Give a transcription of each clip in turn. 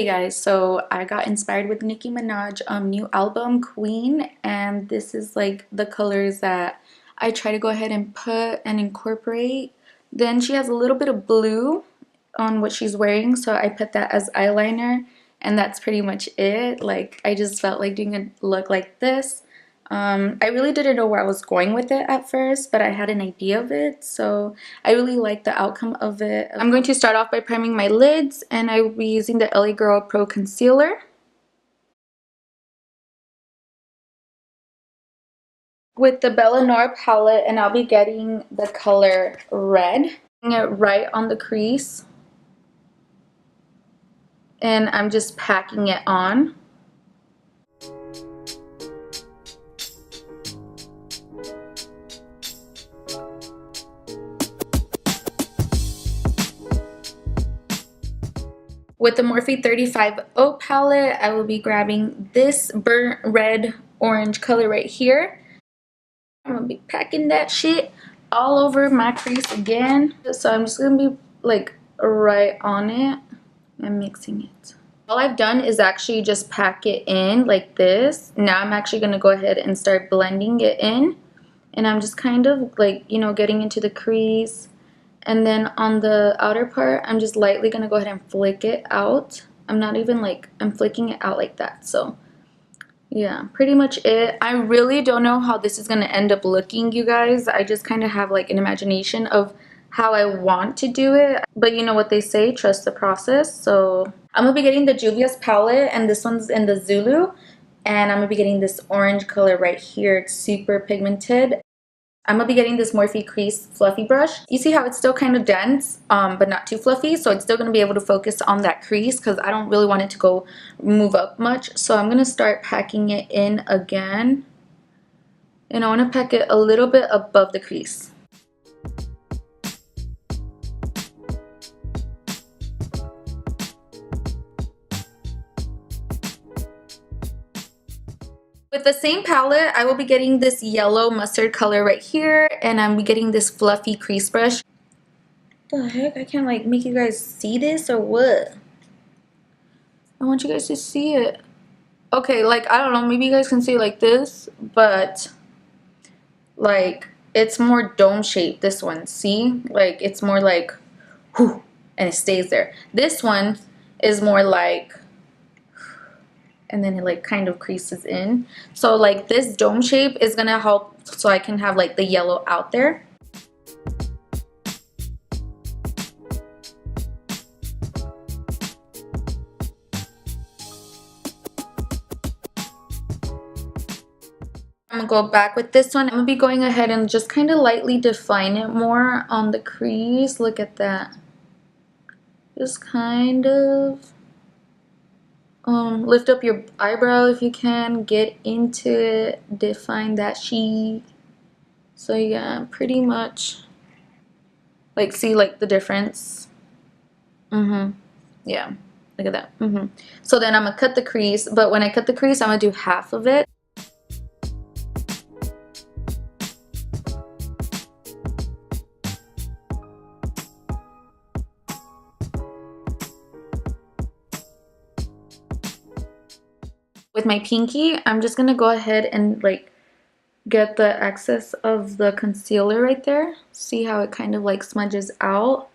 Hey guys, so I got inspired with Nicki Minaj new album Queen, and this is like the colors that I try to go ahead and put and incorporate. Then she has a little bit of blue on what she's wearing, so I put that as eyeliner, and that's pretty much it. Like, I just felt like doing a look like this. I really didn't know where I was going with it at first, but I had an idea of it, so I really like the outcome of it. I'm going to start off by priming my lids, and I will be using the LA Girl Pro Concealer. With the Bella Noir palette, and I'll be getting the color Red. Putting it right on the crease. And I'm just packing it on. With the Morphe 35O palette, I will be grabbing this burnt red orange color right here. I'm gonna be packing that shit all over my crease again. So I'm just gonna be like right on it and mixing it. All I've done is actually just pack it in like this. Now I'm actually gonna go ahead and start blending it in. And I'm just kind of like, you know, getting into the crease. And then on the outer part, I'm just lightly going to go ahead and flick it out. I'm not even like, I'm flicking it out like that. So yeah, pretty much it. I really don't know how this is going to end up looking, you guys. I just kind of have like an imagination of how I want to do it. But you know what they say, trust the process. So I'm going to be getting the Juvia's palette, and this one's in the Zulu. And I'm going to be getting this orange color right here. It's super pigmented. I'm going to be getting this Morphe Crease Fluffy Brush. You see how it's still kind of dense, but not too fluffy. So it's still going to be able to focus on that crease because I don't really want it to go move up much. So I'm going to start packing it in again. And I want to pack it a little bit above the crease. With the same palette, I will be getting this yellow mustard color right here, and I'm getting this fluffy crease brush. What the heck? I can't like make you guys see this or what? I want you guys to see it. Okay, like I don't know, maybe you guys can see it like this, but like it's more dome shaped. This one, see? Like it's more like whew, and it stays there. This one is more like, and then it like kind of creases in. So like this dome shape is gonna help so I can have like the yellow out there. I'm gonna go back with this one. I'm gonna be going ahead and just kind of lightly define it more on the crease. Look at that. Just kind of lift up your eyebrow if you can, get into it, define that sheet. So yeah, pretty much like see like the difference. Yeah, look at that. So then I'm gonna cut the crease, but when I cut the crease, I'm gonna do half of it. With my pinky, I'm just gonna go ahead and like get the excess of the concealer right there. See how it kind of like smudges out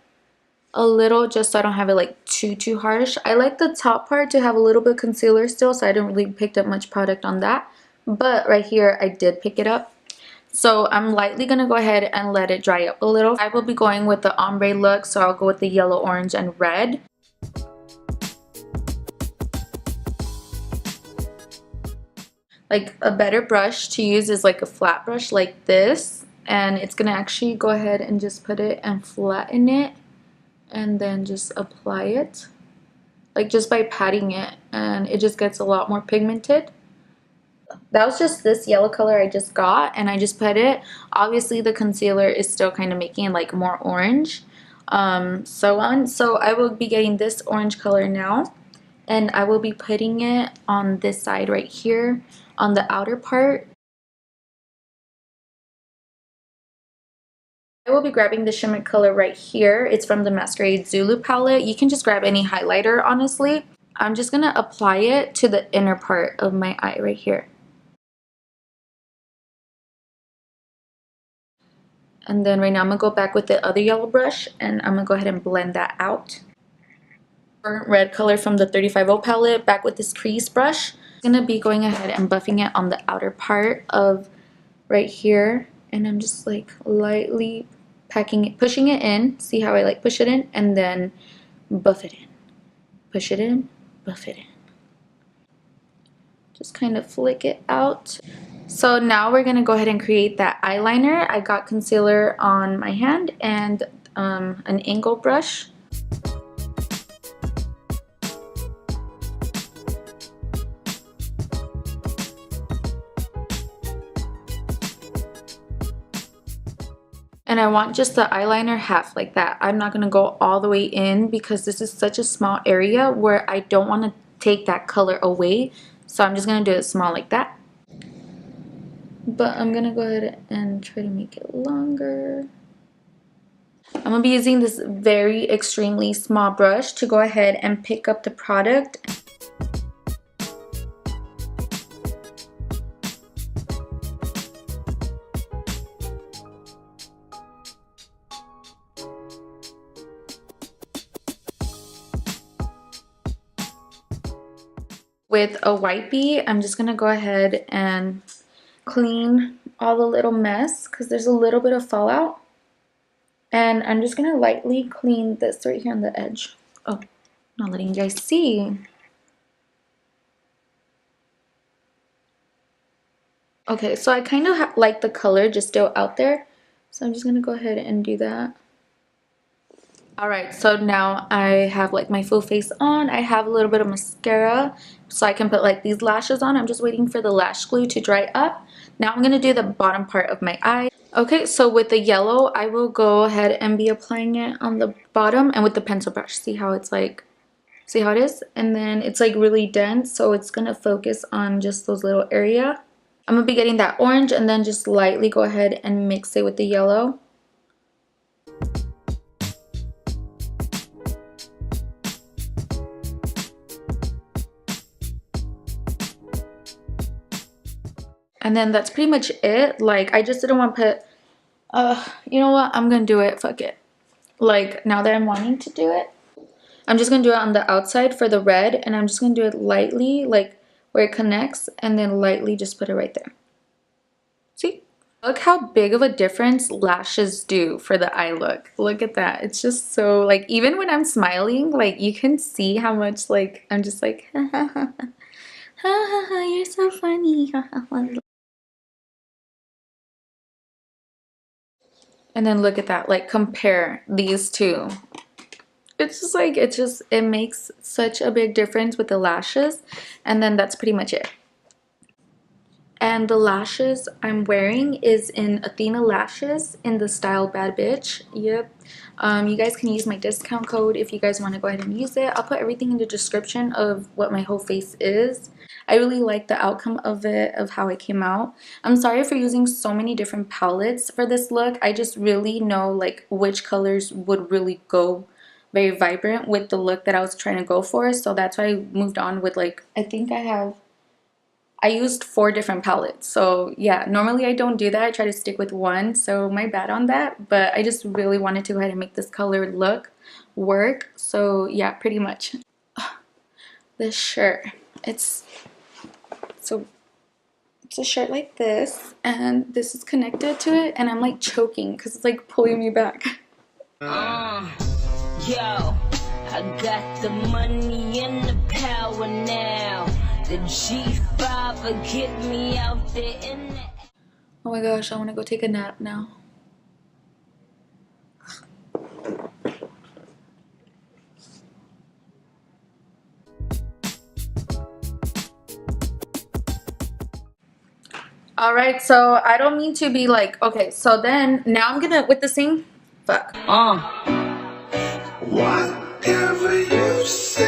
a little, just so I don't have it like too harsh. I like the top part to have a little bit of concealer still, so I didn't really pick up much product on that. But right here, I did pick it up. So I'm lightly gonna go ahead and let it dry up a little. I will be going with the ombre look, so I'll go with the yellow, orange, and red. Like a better brush to use is like a flat brush like this, and it's gonna actually go ahead and just put it and flatten it and then just apply it like just by patting it, and it just gets a lot more pigmented. That was just this yellow color I just got, and I just put it. Obviously the concealer is still kind of making it like more orange, so I will be getting this orange color now, and I will be putting it on this side right here on the outer part. I will be grabbing the shimmer color right here. It's from the Masquerade Zulu palette. You can just grab any highlighter, honestly. I'm just gonna apply it to the inner part of my eye right here. And then right now I'm gonna go back with the other yellow brush and I'm gonna go ahead and blend that out. Burnt red color from the 35O palette, back with this crease brush. I'm gonna be going ahead and buffing it on the outer part of right here. And I'm just like lightly pushing it in. See how I like push it in? And then buff it in. Push it in, buff it in. Just kind of flick it out. So now we're gonna go ahead and create that eyeliner. I got concealer on my hand and an angle brush. And I want just the eyeliner half like that. I'm not gonna go all the way in because this is such a small area where I don't wanna take that color away. So I'm just gonna do it small like that. But I'm gonna go ahead and try to make it longer. I'm gonna be using this very extremely small brush to go ahead and pick up the product. With a wipey, I'm just gonna go ahead and clean all the little mess because there's a little bit of fallout. And I'm just gonna lightly clean this right here on the edge. Oh, not letting you guys see. Okay, so I kind of like the color just still out there. So I'm just gonna go ahead and do that. Alright, so now I have like my full face on. I have a little bit of mascara so I can put like these lashes on. I'm just waiting for the lash glue to dry up. Now I'm gonna do the bottom part of my eye. Okay, so with the yellow, I will go ahead and be applying it on the bottom and with the pencil brush. See how it's like, see how it is? And then it's like really dense, so it's gonna focus on just those little area. I'm gonna be getting that orange and then just lightly go ahead and mix it with the yellow. And then that's pretty much it. Like, I just didn't want to put, you know what? I'm gonna do it. Fuck it. Like, now that I'm wanting to do it, I'm just gonna do it on the outside for the red, and I'm just gonna do it lightly, like where it connects, and then lightly just put it right there. See? Look how big of a difference lashes do for the eye look. Look at that. It's just so, like, even when I'm smiling, like, you can see how much, like, I'm just like, ha ha ha ha, ha ha, you're so funny. And then look at that, like, compare these two. It's just like, it makes such a big difference with the lashes. And then that's pretty much it. And the lashes I'm wearing is in Athena Lashes in the style Bad Bitch. Yep. You guys can use my discount code if you guys want to go ahead and use it. I'll put everything in the description of what my whole face is. I really like the outcome of it, of how it came out. I'm sorry for using so many different palettes for this look. I just really know like which colors would really go very vibrant with the look that I was trying to go for. So that's why I moved on with like, I used 4 different palettes. So yeah, normally I don't do that. I try to stick with one. So my bad on that. But I just really wanted to go ahead and make this color look work. So yeah, pretty much. This shirt. It's a shirt like this. And this is connected to it. And I'm like choking because it's like pulling me back. Yo, I got the money and the power now. The G5 will get me out there in the... Oh my gosh, I want to go take a nap now. Alright, so I don't mean to be like, okay, so then now I'm gonna, with the same, fuck. Whatever you say.